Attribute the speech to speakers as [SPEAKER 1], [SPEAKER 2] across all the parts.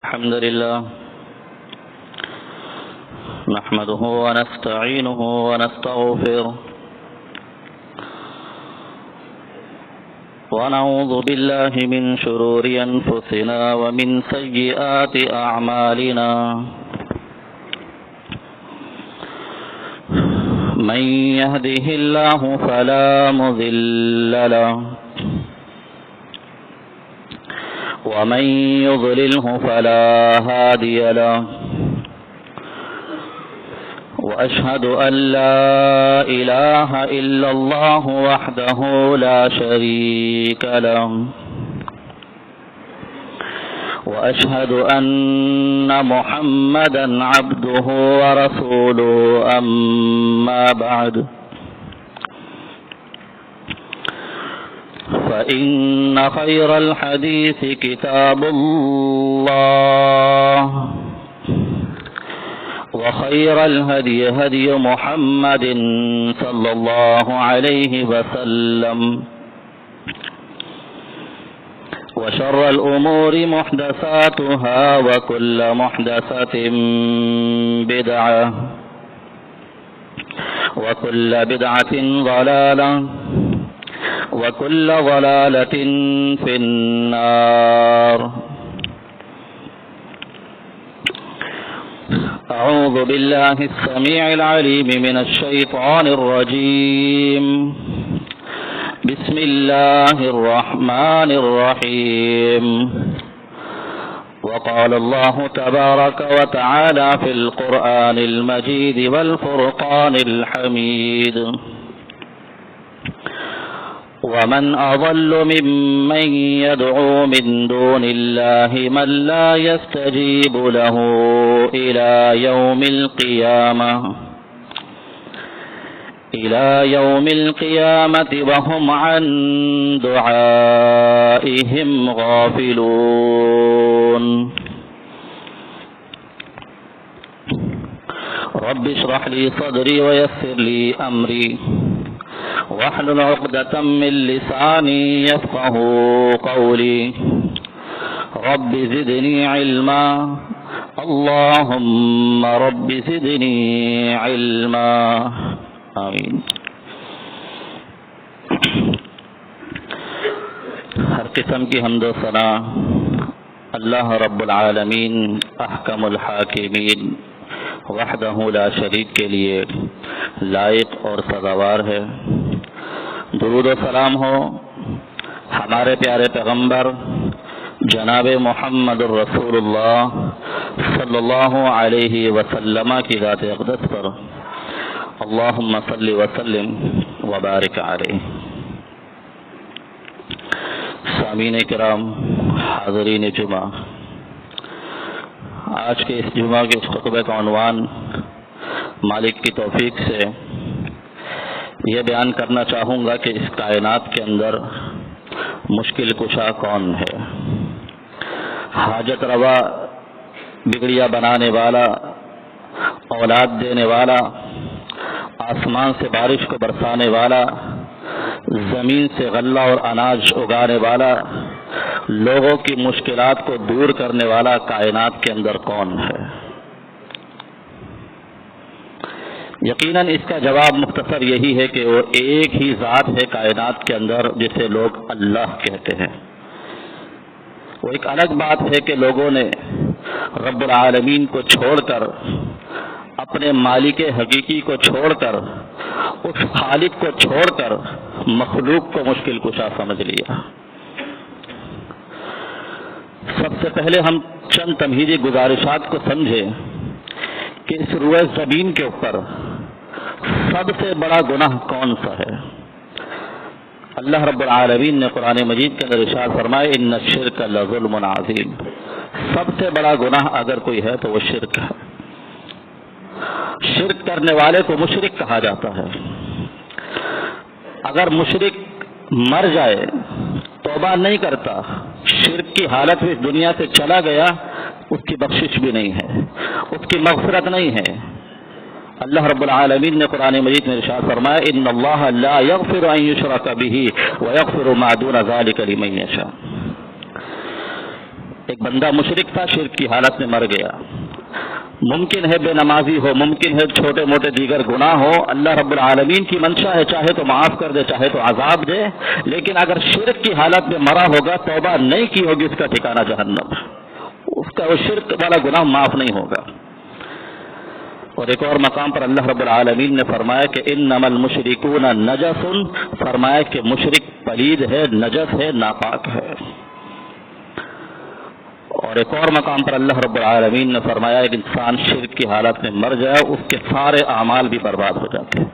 [SPEAKER 1] الحمد لله نحمده ونستعينه ونستغفره ونعوذ بالله من شرور أنفسنا ومن سيئات أعمالنا من يهده الله فلا مضل له ومن يضلله فلا هادي له وأشهد أن لا إله إلا الله وحده لا شريك له وأشهد أن محمدا عبده ورسوله أما بعد فإن خير الحديث كتاب الله وخير الهدي هدي محمد صلى الله عليه وسلم وشر الأمور محدثاتها وكل محدثة بدعة وكل بدعة ضلالة وكل ضلالة في النار. أعوذ بالله السميع العليم من الشيطان الرجيم. بسم الله الرحمن الرحيم. وقال الله تبارك وتعالى في القرآن المجيد والفرقان الحميد: ومن أضل ممن يدعو من دون الله من لا يستجيب له إلى يوم القيامة وهم عن دعائهم غافلون. رب اشرح لي صدري ويسر لي أمري واحلل عقدة من لساني يفقهوا قولي. رب زدني علما اللهم رب زدني علما آمین. ہر قسم کی حمد و ثنا اللہ رب العالمین احکم الحاکمین وحدہ لا شریک کے لیے لائق اور سزاوار ہے. درود و سلام ہو ہمارے پیارے پیغمبر جناب محمد الرسول اللہ صلی اللہ علیہ وسلم کی ذات اقدس پر. اللہم صلی وسلم وبارک علیہ. سامعین کرام، حاضرین جمعہ، آج کے اس جمعہ کے اس خطبہ کا عنوان مالک کی توفیق سے یہ بیان کرنا چاہوں گا کہ اس کائنات کے اندر مشکل کشا کون ہے. حاجت روا، بگڑیا بنانے والا، اولاد دینے والا، آسمان سے بارش کو برسانے والا، زمین سے غلہ اور اناج اگانے والا، لوگوں کی مشکلات کو دور کرنے والا کائنات کے اندر کون ہے؟ یقیناً اس کا جواب مختصر یہی ہے کہ وہ ایک ہی ذات ہے کائنات کے اندر جسے لوگ اللہ کہتے ہیں. وہ ایک الگ بات ہے کہ لوگوں نے رب العالمین کو چھوڑ کر، اپنے مالک حقیقی کو چھوڑ کر، اس خالق کو چھوڑ کر مخلوق کو مشکل کشا سمجھ لیا. سب سے پہلے ہم چند تمہیدی گزارشات کو سمجھیں کہ اس روئے زمین کے اوپر سب سے بڑا گناہ کون سا ہے. اللہ رب العالمین نے قرآن مجید کے اندر ارشاد فرمائے: ان الشرک لظلم عظیم. سب سے بڑا گناہ اگر کوئی ہے تو وہ شرک ہے. شرک کرنے والے کو مشرک کہا جاتا ہے. اگر مشرک مر جائے، توبہ نہیں کرتا، شرک کی حالت میں دنیا سے چلا گیا، اس کی بخشش بھی نہیں ہے، اس کی مغفرت نہیں ہے. اللہ رب العالمین نے قرآن مجید میں ارشاد فرمایا: ان اللہ لا یغفر ان یشرک بہ ویغفر ما دون ذلک لمن یشاء. ایک بندہ مشرک تھا، شرک کی حالت میں مر گیا. ممکن ہے بے نمازی ہو، ممکن ہے چھوٹے موٹے دیگر گناہ ہو، اللہ رب العالمین کی منشا ہے چاہے تو معاف کر دے چاہے تو عذاب دے، لیکن اگر شرک کی حالت میں مرا ہوگا، توبہ نہیں کی ہوگی، اس کا ٹھکانہ جہنم، اس کا وہ شرک والا گناہ معاف نہیں ہوگا. اور ایک اور مقام پر اللہ رب العالمین نے فرمایا کہ انما المشرکون نجس، فرمایا کہ مشرک پلید ہے، نجس ہے، ناپاک ہے. اور ایک اور مقام پر اللہ رب العالمین نے فرمایا کہ انسان شرک کی حالت میں مر جائے، اس کے سارے اعمال بھی برباد ہو جاتے ہیں.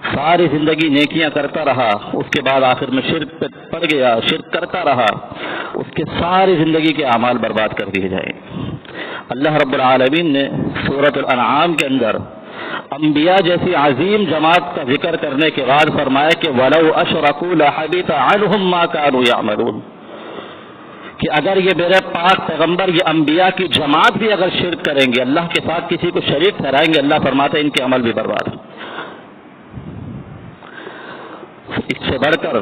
[SPEAKER 1] ساری زندگی نیکیاں کرتا رہا، اس کے بعد آخر میں شرک پہ پڑ گیا، شرک کرتا رہا، اس کے ساری زندگی کے اعمال برباد کر دیے جائیں. اللہ رب العالمین نے سورۃ الانعام کے اندر انبیاء جیسی عظیم جماعت کا ذکر کرنے کے بعد فرمایا کہ وَلَوْ أَشْرَكُوا لَحَبِطَ عَنْهُمْ مَا كَانُوا يَعْمَلُونَ، کہ اگر یہ میرے پاک پیغمبر یہ انبیاء کی جماعت بھی اگر شرک کریں گے، اللہ کے ساتھ کسی کو شریک ٹھہرائیں گے، اللہ فرماتے ہیں ان کے عمل بھی برباد. اس سے بڑھ کر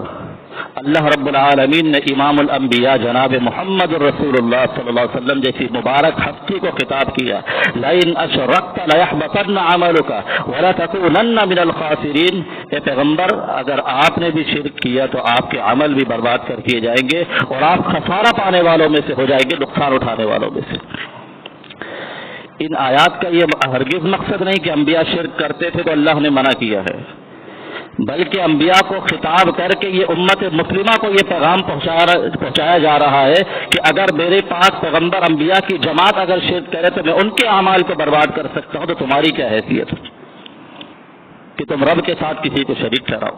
[SPEAKER 1] اللہ رب العالمین نے امام الانبیاء جناب محمد رسول اللہ صلی اللہ علیہ وسلم جیسی مبارک ہستی کو خطاب کیا، لئن اشرکت لیحبطن عملک ولتکونن من الخاسرین. اے پیغمبر، اگر آپ نے بھی شرک کیا تو آپ کے عمل بھی برباد کر دیے جائیں گے اور آپ خسارہ پانے والوں میں سے ہو جائیں گے، نقصان اٹھانے والوں میں سے. ان آیات کا یہ ہرگز مقصد نہیں کہ انبیاء شرک کرتے تھے تو اللہ نے منع کیا ہے، بلکہ انبیاء کو خطاب کر کے یہ امت مسلمہ کو یہ پیغام پہنچایا جا رہا ہے کہ اگر میرے پاک پیغمبر انبیاء کی جماعت اگر شرک کرے تو میں ان کے اعمال کو برباد کر سکتا ہوں، تو تمہاری کیا حیثیت کہ تم رب کے ساتھ کسی کو شریک ٹھہراؤ.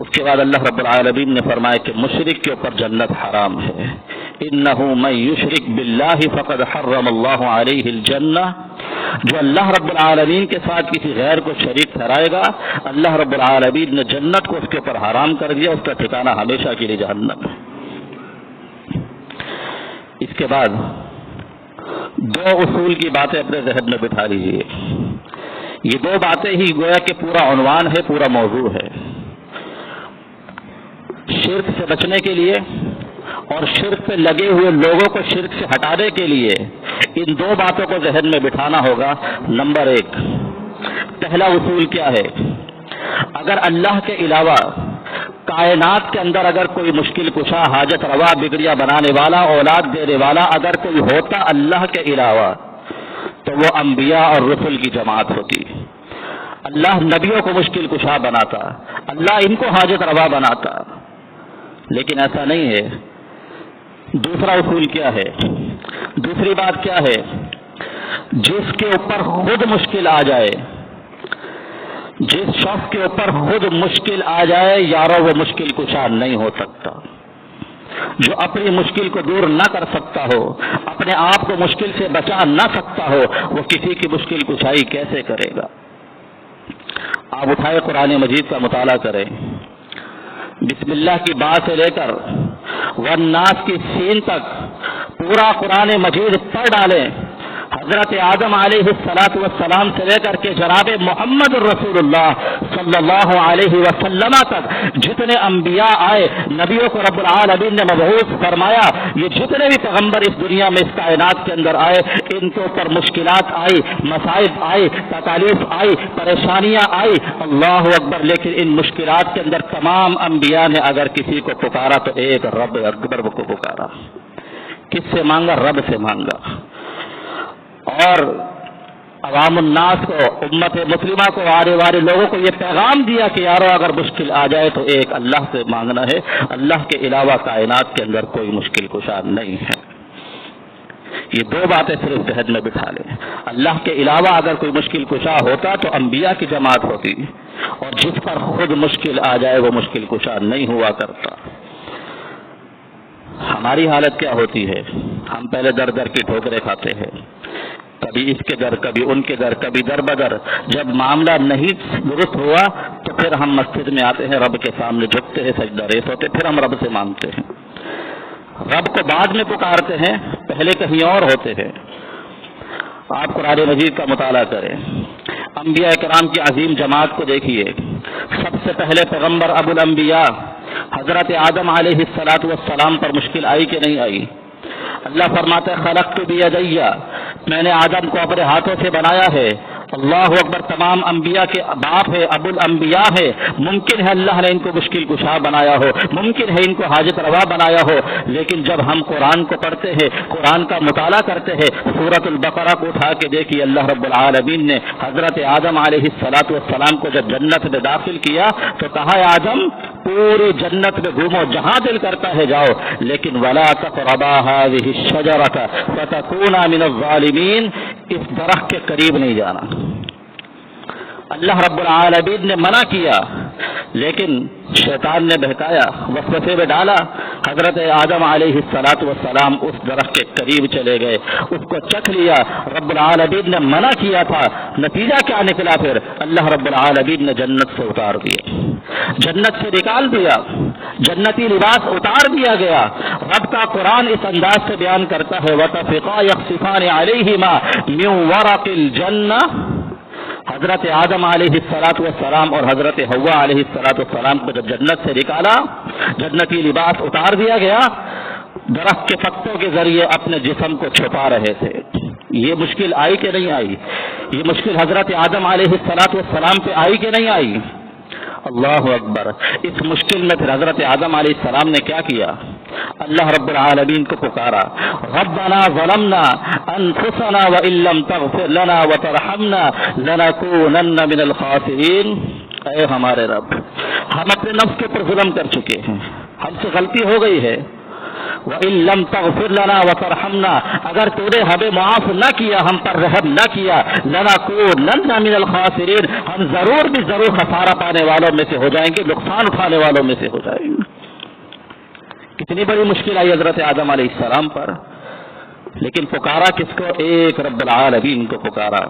[SPEAKER 1] اس کے بعد اللہ رب العالمین نے فرمایا کہ مشرک کے اوپر جنت حرام ہے. انہ من یشرک باللہ فقد حرم اللہ علیہ الجنہ، جو اللہ رب العالمین کے ساتھ کسی غیر کو شریک ٹھہرائے گا، اللہ رب العالمین نے جنت کو اس کے اوپر حرام کر دیا، اس کا ٹھکانہ ہمیشہ کے لیے جہنم. اس کے بعد دو اصول کی باتیں اپنے ذہن میں بٹھا لیجیے. یہ دو باتیں ہی گویا کہ پورا عنوان ہے، پورا موضوع ہے. شرک سے بچنے کے لیے اور شرک پہ لگے ہوئے لوگوں کو شرک سے ہٹانے کے لیے ان دو باتوں کو ذہن میں بٹھانا ہوگا. نمبر ایک، پہلا اصول کیا ہے؟ اگر اللہ کے علاوہ کائنات کے اندر اگر کوئی مشکل کشا، حاجت روا، بگڑیا بنانے والا، اولاد دینے والا اگر کوئی ہوتا اللہ کے علاوہ تو وہ انبیاء اور رسل کی جماعت ہوتی. اللہ نبیوں کو مشکل کشا بناتا، اللہ ان کو حاجت روا بناتا، لیکن ایسا نہیں ہے. دوسرا اصول کیا ہے؟ دوسری بات کیا ہے؟ جس کے اوپر خود مشکل آ جائے، جس شخص کے اوپر خود مشکل آ جائے، یارو وہ مشکل کشا نہیں ہو سکتا. جو اپنی مشکل کو دور نہ کر سکتا ہو، اپنے آپ کو مشکل سے بچا نہ سکتا ہو، وہ کسی کی مشکل کشائی کیسے کرے گا؟ آپ اٹھائے قرآن مجید کا مطالعہ کریں، بسم اللہ کی با سے لے کر والناس کی سین تک پورا قرآن مجید پڑھ ڈالیں. حضرت آدم علیہ السلام سے لے کر کے جناب محمد رسول اللہ صلی اللہ علیہ وسلم تک جتنے انبیاء آئے، نبیوں کو رب العالمین نے مبعوث فرمایا. یہ جتنے بھی پیغمبر اس دنیا میں اس کائنات کے اندر آئے، ان کے اوپر مشکلات آئی، مصائب آئی، تکالیف آئی، پریشانیاں آئی، اللہ اکبر. لیکن ان مشکلات کے اندر تمام انبیاء نے اگر کسی کو پکارا تو ایک رب اکبر کو پکارا. کس سے مانگا؟ رب سے مانگا. اور عوام الناس کو، امت مسلمہ کو، آنے والے لوگوں کو یہ پیغام دیا کہ یارو اگر مشکل آ جائے تو ایک اللہ سے مانگنا ہے، اللہ کے علاوہ کائنات کے اندر کوئی مشکل کشا نہیں ہے. یہ دو باتیں صرف ذہن میں بٹھا لیں. اللہ کے علاوہ اگر کوئی مشکل کشا ہوتا تو انبیاء کی جماعت ہوتی، اور جس پر خود مشکل آ جائے وہ مشکل کشا نہیں ہوا کرتا. ہماری حالت کیا ہوتی ہے؟ ہم پہلے در در کی ٹھوکریں کھاتے ہیں، کبھی اس کے در، کبھی ان کے در، کبھی در بدر. جب معاملہ نہیں درست ہوا تو پھر ہم مسجد میں آتے ہیں، رب کے سامنے جھکتے ہیں، سجدہ ریز ہوتے، پھر ہم رب سے مانگتے ہیں. رب کو بعد میں پکارتے ہیں، پہلے کہیں اور ہوتے ہیں. آپ قرآن مجید کا مطالعہ کریں، انبیاء کرام کی عظیم جماعت کو دیکھیے. سب سے پہلے پیغمبر ابو الانبیاء حضرت آدم علیہ السلام پر مشکل آئی کہ نہیں آئی؟ اللہ فرماتے ہیں خلقت بیدی، میں نے آدم کو اپنے ہاتھوں سے بنایا ہے۔ اللہ اکبر، تمام انبیاء کے باپ ہے، ابو الانبیاء ہے۔ ممکن ہے اللہ نے ان کو مشکل کشا بنایا ہو، ممکن ہے ان کو حاجت روا بنایا ہو، لیکن جب ہم قرآن کو پڑھتے ہیں، قرآن کا مطالعہ کرتے ہیں، سورۃ البقرہ کو اٹھا کے دیکھیے، اللہ رب العالمین نے حضرت آدم علیہ السلام کو جب جنت میں داخل کیا تو کہا ہے آدم پوری جنت میں گھومو، جہاں دل کرتا ہے جاؤ، لیکن ولا تقربا هذه الشجرة فتكونا من الظالمین، اس درخت کے قریب نہیں جانا۔ اللہ رب العالمین نے منع کیا، لیکن شیطان نے بہکایا، وسوسے میں ڈالا، حضرت آدم علیہ السلام اس درخت کے قریب چلے گئے، اس کو چکھ لیا۔ رب العالمین نے منع کیا تھا، نتیجہ کیا نکلا؟ پھر اللہ رب العالمین نے جنت سے اتار دیا، جنت سے نکال دیا، جنتی لباس اتار دیا گیا۔ رب کا قرآن اس انداز سے بیان کرتا ہے وَتَفِقَا يَخْصِفَانِ عَلَيْهِمَا مِنْ وَرَقِ الْجَنَّةِ، حضرت آدم علیہ السلام اور حضرت حوا علیہ السلام کو جب جنت سے نکالا، جنتی لباس اتار دیا گیا، درخت کے پتوں کے ذریعے اپنے جسم کو چھپا رہے تھے۔ یہ مشکل آئی کہ نہیں آئی؟ یہ مشکل حضرت آدم علیہ السلام پہ آئی کہ نہیں آئی؟ اللہ اکبر۔ اس مشکل میں پھر حضرت آدم علیہ السلام نے کیا کیا؟ اللہ رب العالمین کو پکارا، ربنا ظلمنا انفسنا وان لم تغفر لنا وترحمنا لنكونن من الخاسرین۔ اے ہمارے رب، ہم اپنے نفس کے اوپر ظلم کر چکے ہیں، ہم سے غلطی ہو گئی ہے۔ وَإِن لَّمْ تَغْفِرْ لَنَا وَتَرْحَمْنَا، اگر تو نے ہمیں معاف نہ کیا، ہم پر رحم نہ کیا، لَنَكُونَنَّ مِنَ الْخَاسِرِينَ، ہم ضرور بھی ضرور خسارہ پانے والوں میں سے ہو جائیں گے، نقصان اٹھانے والوں میں سے ہو جائیں گے۔ کتنی بڑی مشکل آئی حضرت آدم علیہ السلام پر، لیکن پکارا کس کو؟ ایک رب العالمین کو پکارا۔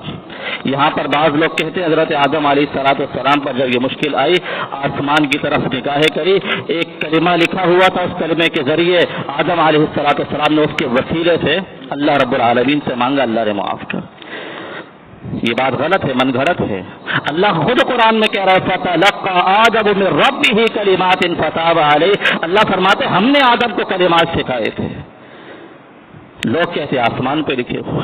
[SPEAKER 1] یہاں پر بعض لوگ کہتے ہیں حضرت آدم علیہ السلام پر جب یہ مشکل آئی، آسمان کی طرف نگاہیں کری، ایک کلمہ لکھا ہوا تھا، اس کلمے کے ذریعے آدم علیہ السلام نے اس کے وسیلے سے اللہ رب العالمین سے مانگا، اللہ نے معاف کر۔ یہ بات غلط ہے، من گھڑت ہے۔ اللہ خود قرآن میں کہہ رہا ہے فَتَلَقَّى آدَمُ مِن رَّبِّهِ كَلِمَاتٍ فَتَابَ عَلَيْهِ، اللہ فرماتے ہم نے آدم کو کلمات سکھائے تھے۔ لوگ کہتے آسمان پہ لکھے ہوئے،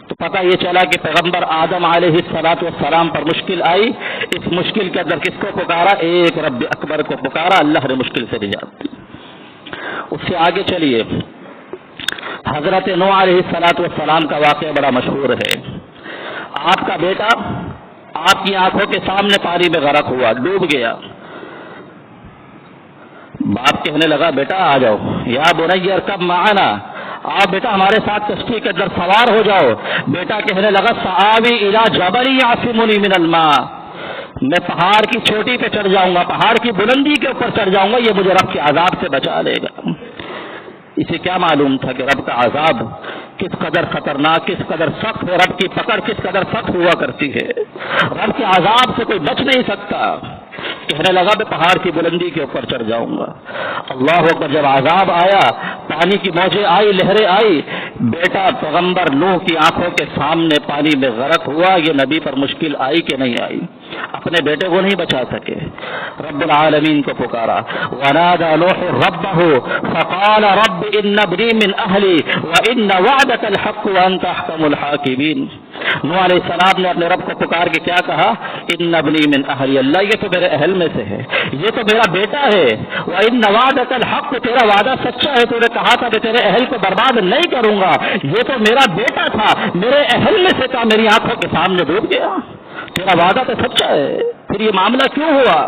[SPEAKER 1] تو پتہ یہ چلا کہ پیغمبر آدم علیہ السلام پر مشکل آئی، اس مشکل کے اندر کس کو پکارا؟ ایک رب اکبر کو پکارا، اللہ نے مشکل سے نجات دی۔ اس سے آگے چلیے، حضرت نوح علیہ السلام کا واقعہ بڑا مشہور ہے۔ آپ کا بیٹا آپ کی آنکھوں کے سامنے پانی میں غرق ہوا، ڈوب گیا۔ باپ کہنے لگا بیٹا آ جاؤ، یا بنی ارکب معنا، آپ بیٹا ہمارے ساتھ کشتی کے اندر سوار ہو جاؤ۔ بیٹا کہنے لگا سآوی الی جبل یعصمنی من الماء، میں پہاڑ کی چوٹی پہ چڑھ جاؤں گا، پہاڑ کی بلندی کے اوپر چڑھ جاؤں گا، یہ مجھے رب کے عذاب سے بچا لے گا۔ اسے کیا معلوم تھا کہ رب کا عذاب کس قدر خطرناک، کس قدر سخت ہے، رب کی پکڑ کس قدر سخت ہوا کرتی ہے، رب کے عذاب سے کوئی بچ نہیں سکتا۔ کہنے لگا میں پہاڑ کی بلندی کے اوپر چڑھ جاؤں گا۔ اللہ اکبر، جب عذاب آیا، پانی کی موجیں آئی، لہریں آئی، بیٹا پیغمبر نوح کی آنکھوں کے سامنے پانی میں غرق ہوا۔ یہ نبی پر مشکل آئی کہ نہیں آئی؟ اپنے بیٹے کو نہیں بچا سکے، رب العالمین کو پکارا۔ ونادى نوح ربه فقال رب ان ابني من اهلي وان وعدك الحق وانت احكم الحاكمين۔ نوح علیہ السلام نے اپنے رب کو پکار کے کیا کہا؟ ان ابنی من اہلی، اللہ یہ تو میرے اہل میں سے ہے، یہ تو میرا بیٹا ہے۔ وان وعدک الحق، تیرا وعدہ سچا ہے، تو نے کہا تھا کہ تیرے اہل کو برباد نہیں کروں گا، یہ تو میرا بیٹا تھا، میرے اہل میں سے تھا، میری آنکھوں کے سامنے ڈوب گیا، تیرا وعدہ تو سچا ہے، پھر یہ معاملہ کیوں ہوا؟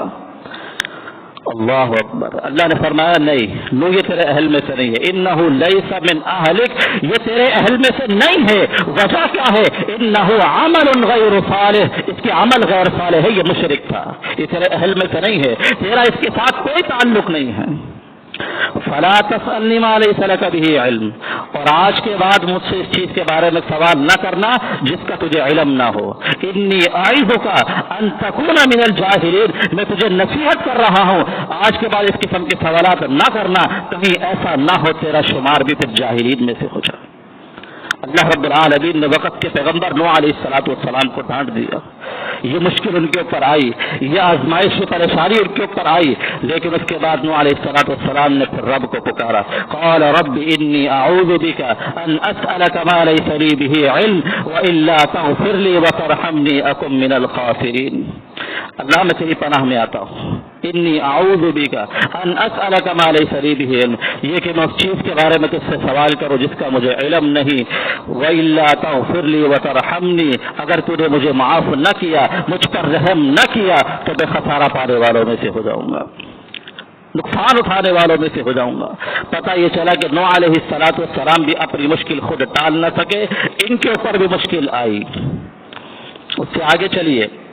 [SPEAKER 1] اللہ اکبر، اللہ نے فرمایا نہیں، لو یہ تیرے اہل میں سے نہیں ہے، انہ لیس من اہلک، یہ تیرے اہل میں سے نہیں ہے۔ وجہ کیا ہے؟ انہ عمل غیر صالح، اس کے عمل غیر صالح ہے، یہ مشرک تھا، یہ تیرے اہل میں سے نہیں ہے، تیرا اس کے ساتھ کوئی تعلق نہیں ہے۔ فلا تسألنی ما لیس لک بہ علم، اور آج کے بعد مجھ سے اس چیز کے بارے میں سوال نہ کرنا جس کا تجھے علم نہ ہو۔ انی اعظک ان تکون من الجاہلین، میں تجھے نصیحت کر رہا ہوں، آج کے بعد اس قسم کے سوالات نہ کرنا، کہیں ایسا نہ ہو تیرا شمار بھی پھر جاہلین میں سے ہو جائے۔ اللہ رب العالمین نے وقت کے پیغمبر نوح علیہ السلام کو ڈانٹ دیا، یہ مشکل ان کے اوپر آئی، یہ آزمائش کی پریشانی ان کے اوپر آئی، لیکن اس کے بعد نوح علیہ السلام نے پھر رب کو پکارا، قال رب انی اعوذ بک ان اسألک ما لیس لی به علم والا تغفر لی وترحمنی اکن من الخاسرین۔ اللہ میں تیری پناہ میں آتا ہوں، انی اعوذ بک ان اسألک ما لیس لی به علم، یہ کہ میں اس چیز کے بارے میں تجھ سے سوال کروں جس کا مجھے علم نہیں، وَإِلَّا تَغْفِرْ لِي وَتَرْحَمْنِي، اگر تو نے مجھے معاف نہ کیا، مجھ پر رحم نہ کیا تو میں خسارہ پانے والوں میں سے ہو جاؤں گا، نقصان اٹھانے والوں میں سے ہو جاؤں گا۔ پتہ یہ چلا کہ نوح علیہ السلام بھی اپنی مشکل خود ٹال نہ سکے، ان کے اوپر بھی مشکل آئی۔ اس سے آگے چلیے۔